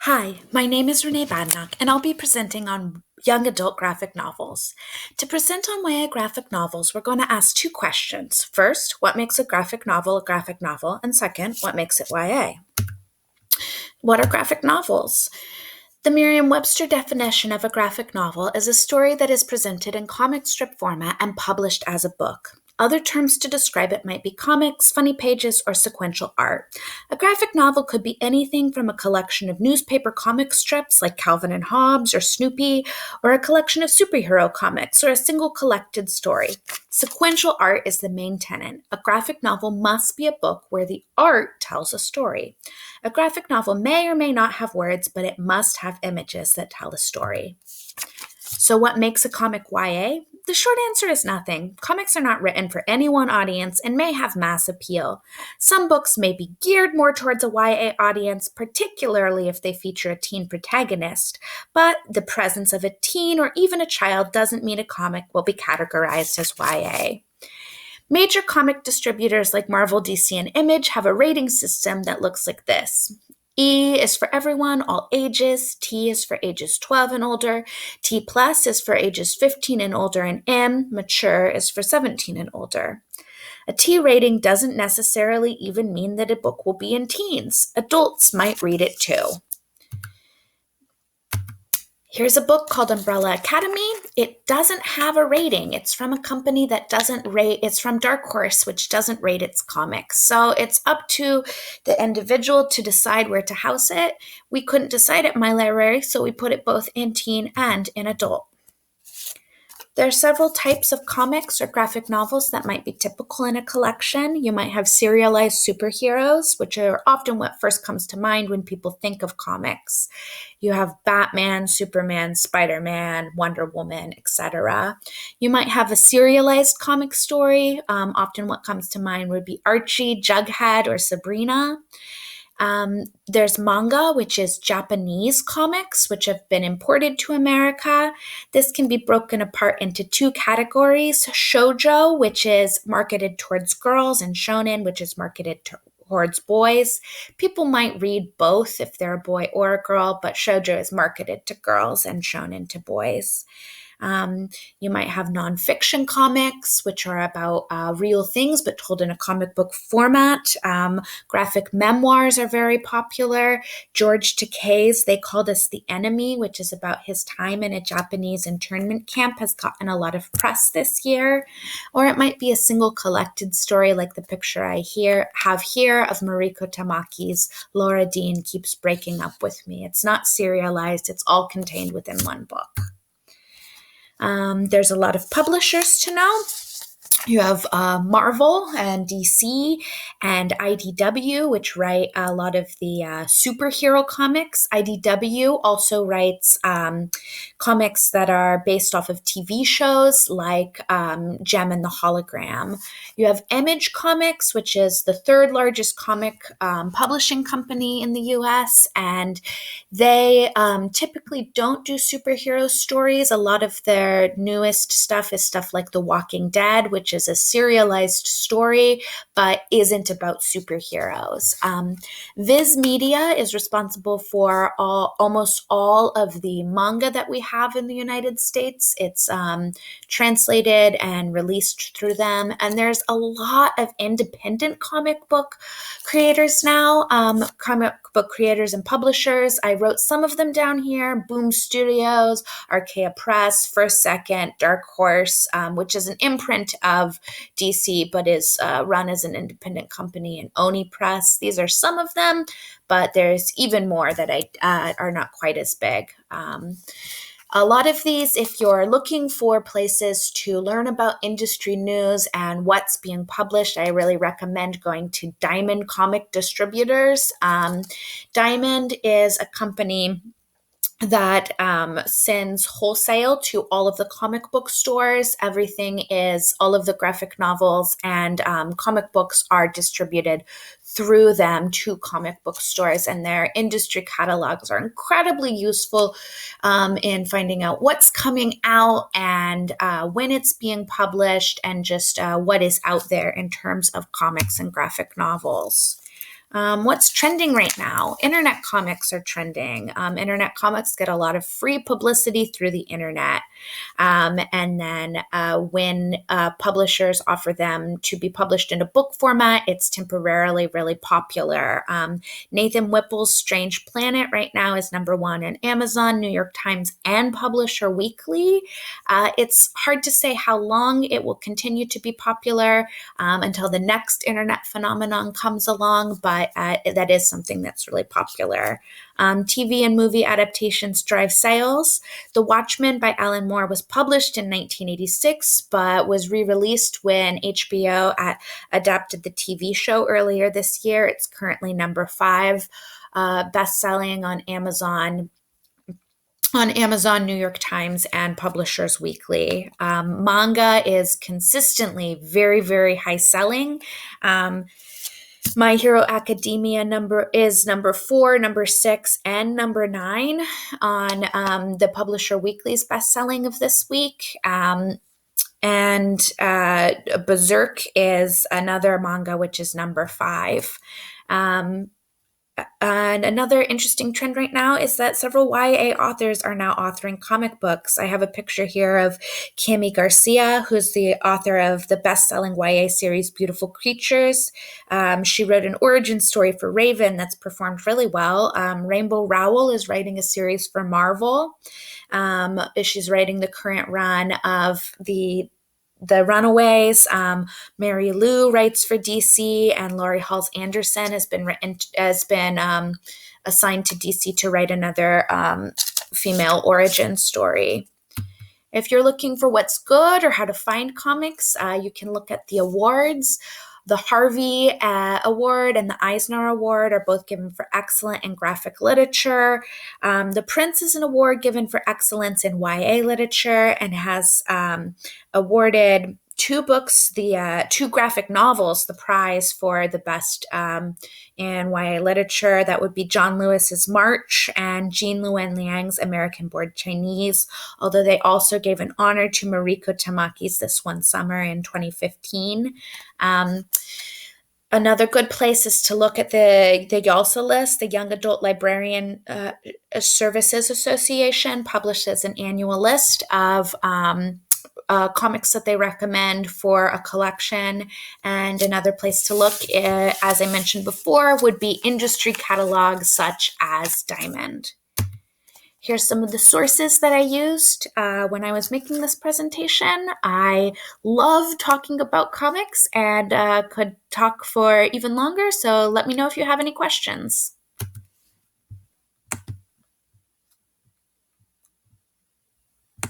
Hi, my name is Renee Badnock, and I'll be presenting on young adult graphic novels. To present on YA graphic novels, we're going to ask two questions. First, what makes a graphic novel a graphic novel? And second, what makes it YA? What are graphic novels? The Merriam-Webster definition of a graphic novel is a story that is presented in comic strip format and published as a book. Other terms to describe it might be comics, funny pages, or sequential art. A graphic novel could be anything from a collection of newspaper comic strips like Calvin and Hobbes or Snoopy, or a collection of superhero comics, or a single collected story. Sequential art is the main tenet. A graphic novel must be a book where the art tells a story. A graphic novel may or may not have words, but it must have images that tell a story. So what makes a comic YA? The short answer is nothing. Comics are not written for any one audience and may have mass appeal. Some books may be geared more towards a YA audience, particularly if they feature a teen protagonist, but the presence of a teen or even a child doesn't mean a comic will be categorized as YA. Major comic distributors like Marvel, DC, and Image have a rating system that looks like this. E is for everyone, all ages. T is for ages 12 and older. T plus is for ages 15 and older. And M, mature, is for 17 and older. A T rating doesn't necessarily even mean that a book will be in teens. Adults might read it too. Here's a book called Umbrella Academy. It doesn't have a rating. It's from a company that doesn't rate. It's from Dark Horse, which doesn't rate its comics. So it's up to the individual to decide where to house it. We couldn't decide at my library, so we put it both in teen and in adult. There are several types of comics or graphic novels that might be typical in a collection. You might have serialized superheroes, which are often what first comes to mind when people think of comics. You have Batman, Superman, Spider-Man, Wonder Woman, etc. You might have a serialized comic story. Often what comes to mind would be Archie, Jughead, or Sabrina. There's manga, which is Japanese comics, which have been imported to America. This can be broken apart into two categories: shoujo, which is marketed towards girls, and shonen, which is marketed towards boys. People might read both if they're a boy or a girl, but shoujo is marketed to girls and shonen to boys. You might have nonfiction comics, which are about real things but told in a comic book format. Graphic memoirs are very popular. George Takei's They Called Us the Enemy, which is about his time in a Japanese internment camp, has gotten a lot of press this year. Or it might be a single collected story like the picture I have here of Mariko Tamaki's Laura Dean Keeps Breaking Up With Me. It's not serialized. It's all contained within one book. There's a lot of publishers to know. You have Marvel and DC and IDW, which write a lot of the superhero comics. IDW also writes comics that are based off of TV shows like Gem and the Hologram. You have Image Comics, which is the third largest comic publishing company in the US, and they typically don't do superhero stories. A lot of their newest stuff is stuff like The Walking Dead, which is a serialized story, but isn't about superheroes. Viz Media is responsible for almost all of the manga that we have in the United States. It's translated and released through them. And there's a lot of independent comic book creators now, comic book creators and publishers. I wrote some of them down here: Boom Studios, Archaea Press, First Second, Dark Horse, which is an imprint of DC, but is run as an independent company, and Oni Press. These are some of them, but there's even more that are not quite as big. A lot of these, if you're looking for places to learn about industry news and what's being published, I really recommend going to Diamond Comic Distributors. Diamond is a company that sends wholesale to all of the comic book stores. All of the graphic novels and comic books are distributed through them to comic book stores, and their industry catalogs are incredibly useful in finding out what's coming out and when it's being published, and just what is out there in terms of comics and graphic novels. What's trending right now? Internet comics are trending. Internet comics get a lot of free publicity through the internet. And then when publishers offer them to be published in a book format, it's temporarily really popular. Nathan Whipple's Strange Planet right now is #1 in Amazon, New York Times, and Publisher Weekly. It's hard to say how long it will continue to be popular until the next internet phenomenon comes along, but that is something that's really popular. TV and movie adaptations drive sales. The Watchmen by Alan Moore was published in 1986, but was re-released when HBO adapted the TV show earlier this year. It's currently #5, best-selling on Amazon, New York Times, and Publishers Weekly. Manga is consistently very, very high selling. My Hero Academia is #4, #6, and #9 on the Publisher Weekly's best-selling of this week. And Berserk is another manga, which is #5. And another interesting trend right now is that several YA authors are now authoring comic books. I have a picture here of Cami Garcia, who's the author of the best-selling YA series Beautiful Creatures. She wrote an origin story for Raven that's performed really well. Rainbow Rowell is writing a series for Marvel. She's writing the current run of the Runaways. Mary Lou writes for DC, and Laurie Halse Anderson has been assigned to DC to write another female origin story. If you're looking for what's good or how to find comics, you can look at the awards. The Harvey Award and the Eisner Award are both given for excellence in graphic literature. The Prince is an award given for excellence in YA literature and has awarded 2 books, the 2 graphic novels, the prize for the best in YA literature. That would be John Lewis's March and Jean Luen Liang's American Born Chinese, although they also gave an honor to Mariko Tamaki's This One Summer in 2015. Another good place is to look at the YALSA list. The Young Adult Librarian Services Association publishes an annual list of comics that they recommend for a collection. And another place to look, as I mentioned before, would be industry catalogs such as Diamond. Here's some of the sources that I used when I was making this presentation. I love talking about comics and could talk for even longer, so let me know if you have any questions.